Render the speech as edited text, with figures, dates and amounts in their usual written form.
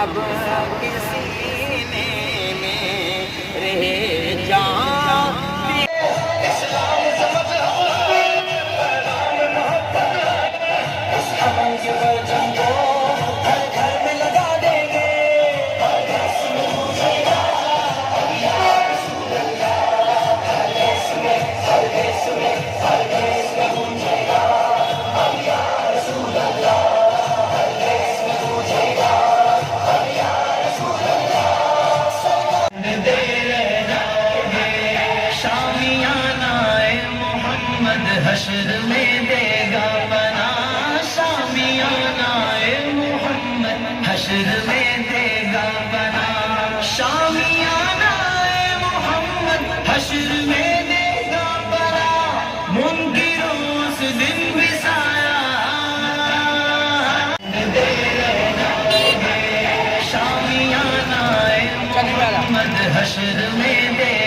अब किसी ने में रह जान इस्लाम समझ पैगाम मोहब्बत इस अमन के परचम को घर घर में लगा देंगे। हश्र में देगा बना शामियाना मोहम्मद हश्र में देगा बना शामियाना मोहम्मद हश्र में देगा बना मुनकिरों उस दिन भी साया दे शामियाना मोहम्मद हश्र में दे